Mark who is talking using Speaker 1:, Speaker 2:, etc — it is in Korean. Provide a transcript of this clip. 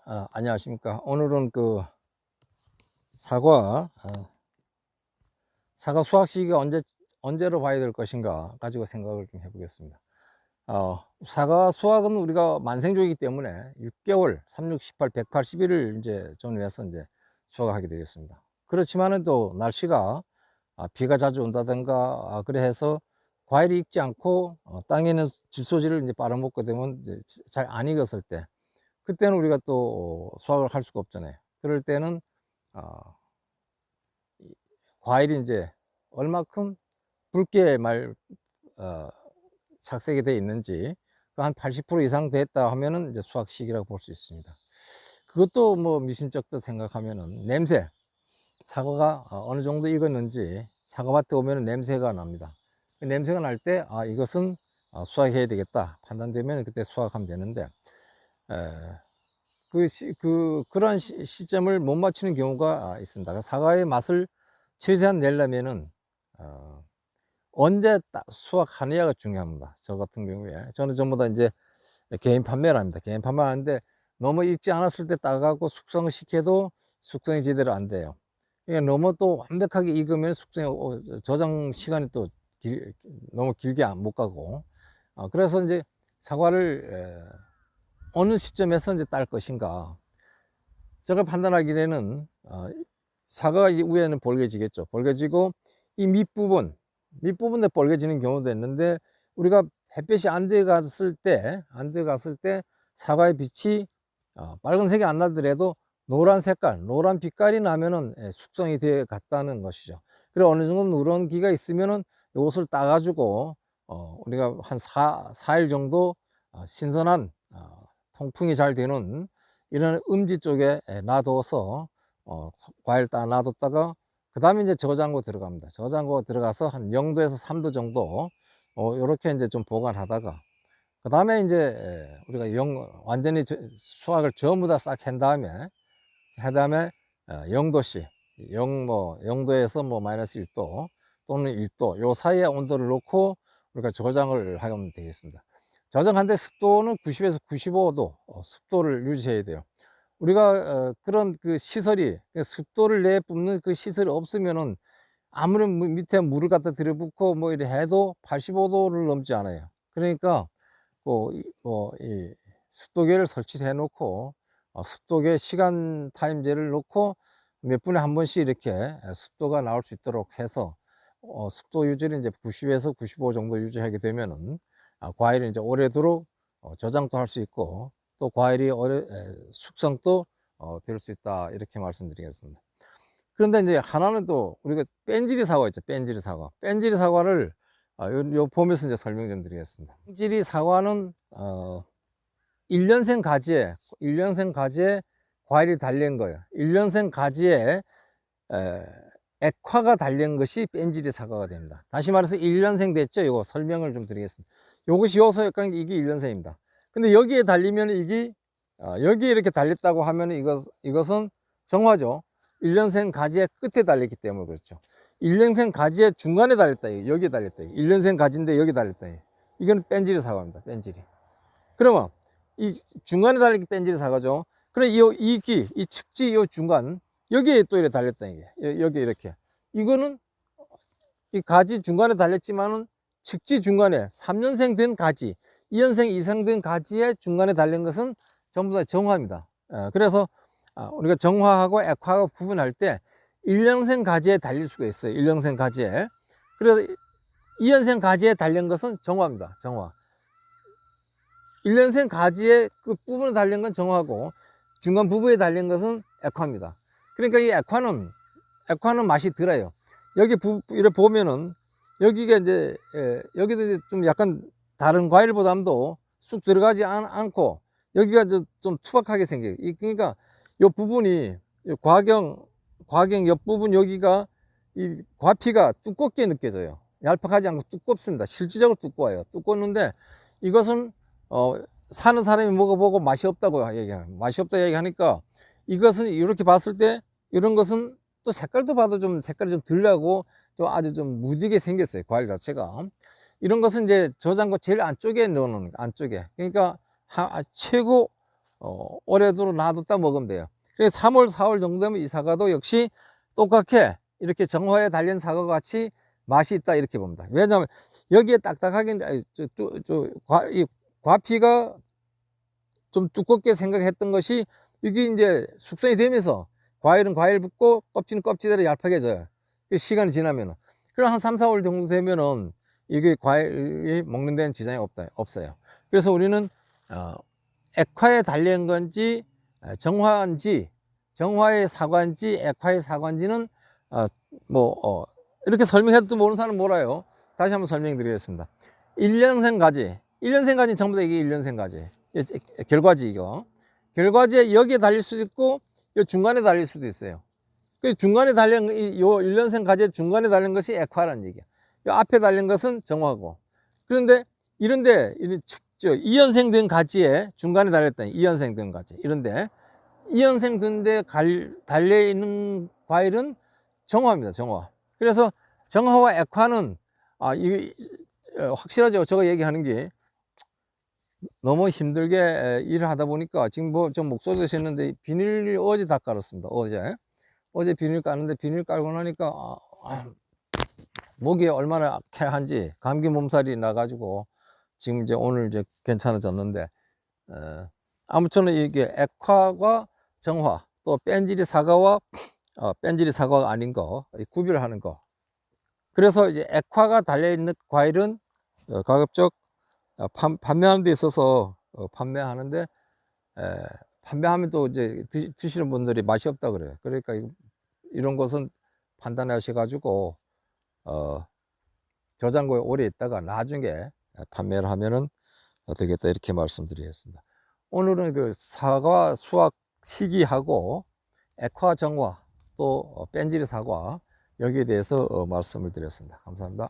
Speaker 1: 안녕하십니까. 오늘은 그 사과, 사과 수확 시기가 언제로 봐야 될 것인가 가지고 생각을 좀 해보겠습니다. 사과 수확은 우리가 만생종이기 때문에 6개월, 3, 6, 18, 180일을 이제 전후해서 이제 수확하게 되겠습니다. 그렇지만은 또 날씨가 비가 자주 온다든가 그래 해서 과일이 익지 않고 땅에 있는 질소질을 이제 빨아먹게 되면 이제 잘 안 익었을 때, 그때는 우리가 또 수확을 할 수가 없잖아요. 그럴 때는 어, 과일이 이제 얼마큼 붉게 착색이 되어 있는지 한 80% 이상 됐다 하면은 이제 수확 시기라고 볼 수 있습니다. 그것도 뭐 미심쩍게 생각하면은 냄새, 사과가 어느 정도 익었는지 사과밭에 오면은 냄새가 납니다. 그 냄새가 날 때 이것은 수확해야 되겠다 판단되면 그때 수확하면 되는데, 그런 시점을 못 맞추는 경우가 있습니다. 사과의 맛을 최대한 내려면은 언제 수확하느냐가 중요합니다. 저 같은 경우에 저는 전부 다 이제 개인 판매를 합니다. 개인 판매를 하는데 너무 익지 않았을 때 따가고 숙성을 시켜도 숙성이 제대로 안 돼요. 그러니까 너무 또 완벽하게 익으면 숙성이 저장 시간이 또 너무 길게 못 가고, 그래서 이제 사과를 어느 시점에서 이제 딸 것인가, 제가 판단하기에는 사과가 이제 위에는 벌개지겠죠. 벌개지고 이 밑부분에 벌개지는 경우도 있는데, 우리가 햇빛이 안 들어갔을 때 사과의 빛이 빨간색이 안 나더라도 노란 색깔, 노란 빛깔이 나면은 숙성이 되어 갔다는 것이죠. 그리고 어느 정도 누런기가 있으면은 이것을 따가지고 우리가 한 4일 정도 신선한 통풍이 잘 되는 이런 음지 쪽에 놔둬서 과일 따 놔뒀다가 그 다음에 이제 저장고 들어갑니다. 저장고 들어가서 한 0도에서 3도 정도 요렇게 이제 좀 보관하다가 그 다음에 이제 우리가 완전히 수확을 전부 다 싹 한 다음에 0도씨 0도에서 뭐 마이너스 1도 또는 1도 요 사이에 온도를 놓고 우리가 저장을 하면 되겠습니다. 저장한데 습도는 90에서 95도 습도를 유지해야 돼요. 우리가 그런 그 시설이, 습도를 내뿜는 그 시설이 없으면은 아무리 밑에 물을 갖다 들여붓고 뭐 이래 해도 85도를 넘지 않아요. 그러니까 이 습도계를 설치해 놓고 습도계 시간 타임제를 놓고 몇 분에 한 번씩 이렇게 습도가 나올 수 있도록 해서 습도 유지를 이제 90에서 95 정도 유지하게 되면은 과일이 이제 오래도록 저장도 할 수 있고 또 과일이 숙성도 될 수 있다, 이렇게 말씀드리겠습니다. 그런데 이제 하나는 또 우리가 뺀지리 사과 있죠. 뺀지리 사과를 요 보면서 이제 설명 좀 드리겠습니다. 뺀지리 사과는 1년생 가지에 과일이 달린 거예요. 1년생 가지에 액화가 달린 것이 뺀지리 사과가 됩니다. 다시 말해서 1년생 됐죠. 이거 설명을 좀 드리겠습니다. 요것이 요소 약간 이게 1년생입니다. 근데 여기에 달리면 여기에 이렇게 달렸다고 하면 이것은 정화죠. 1년생 가지의 끝에 달렸기 때문에 그렇죠. 1년생 가지의 중간에 달렸다. 여기에 달렸다. 1년생 가지인데 여기 달렸다. 이건 뺀지리 사과입니다. 뺀지리. 그러면 이 중간에 달린 뺀지리 사과죠. 그럼 이 측지, 이 중간, 여기에 또 이렇게 달렸다. 여기 이렇게. 이거는 이 가지 중간에 달렸지만은 측지 중간에 3년생 된 가지, 2년생 이상 된 가지의 중간에 달린 것은 전부 다 정화입니다. 그래서 우리가 정화하고 액화하고 구분할 때 1년생 가지에 달릴 수가 있어요. 1년생 가지에. 그래서 2년생 가지에 달린 것은 정화입니다. 정화. 1년생 가지의 그 부분에 달린 건 정화고 중간 부부에 달린 것은 액화입니다. 그러니까 이 액화는 맛이 덜해요. 여기 이렇게 보면은 여기가 이제 여기도 좀 약간 다른 과일보다도 쑥 들어가지 않고 여기가 좀 투박하게 생겨요. 그러니까 이 부분이 과경 옆부분 여기가 이 과피가 두껍게 느껴져요. 얄팍하지 않고 두껍습니다. 실질적으로 두꺼워요. 두껍는데 이것은 사는 사람이 먹어보고 맛이 없다고 얘기하는, 맛이 없다 얘기하니까 이것은 이렇게 봤을 때 이런 것은 또 색깔도 봐도 좀 색깔이 좀 덜 나고 또 아주 좀 무디게 생겼어요. 과일 자체가. 이런 것은 이제 저장고 제일 안쪽에 넣어놓는 거, 안쪽에. 그러니까 최고 오래도록 놔뒀다 먹으면 돼요. 그래서 3월, 4월 정도 되면 이 사과도 역시 똑같게 이렇게 정화에 달린 사과 같이 맛이 있다 이렇게 봅니다. 왜냐하면 여기에 딱딱하게 이 과피가 좀 두껍게 생각했던 것이 이게 이제 숙성이 되면서 과일은 과일 붙고 껍질은 껍질대로 얄팍해져요. 시간이 지나면은. 그럼 한 3, 4월 정도 되면은 이게 과일이 먹는 데는 지장이 없어요. 그래서 우리는 액화에 달린 건지 정화인지, 정화의 사과인지 액화의 사과인지는 이렇게 설명해도 모르는 사람은 몰라요. 다시 한번 설명드리겠습니다. 1년생 가지, 1년생 가지는 전부 다 이게 1년생 가지, 결과지. 이거 결과지에 여기에 달릴 수도 있고 이 중간에 달릴 수도 있어요. 그 중간에 달린 요 1년생 가지의 중간에 달린 것이 액화라는 얘기야. 요 앞에 달린 것은 정화고. 그런데 이런데 2년생 된 가지에 중간에 달렸다니, 2년생 된 가지 이런데 2년생 된데 달려 있는 과일은 정화입니다. 정화. 그래서 정화와 액화는 이게 확실하죠. 제가 얘기하는 게 너무 힘들게 일을 하다 보니까 지금 좀 목소리 드셨는데 비닐 어제 다 깔았습니다. 어제 비닐 까는데 비닐 깔고 나니까 목이 얼마나 쾌한지 감기 몸살이 나가지고 지금 이제 오늘 이제 괜찮아졌는데, 아무튼 이게 액화와 정화, 또 뺀질이 사과와 뺀질이 사과가 아닌 거 구별하는 거. 그래서 이제 액화가 달려있는 과일은 가급적 판매하는 데 있어서 판매하는데, 판매하면 또 이제 드시는 분들이 맛이 없다 그래요. 그러니까 이런 것은 판단하셔 가지고 저장고에 오래 있다가 나중에 판매를 하면은 되겠다 이렇게 말씀드리겠습니다. 오늘은 그 사과 수확 시기하고 액화 정화 또 뺀질이 사과 여기에 대해서 말씀을 드렸습니다. 감사합니다.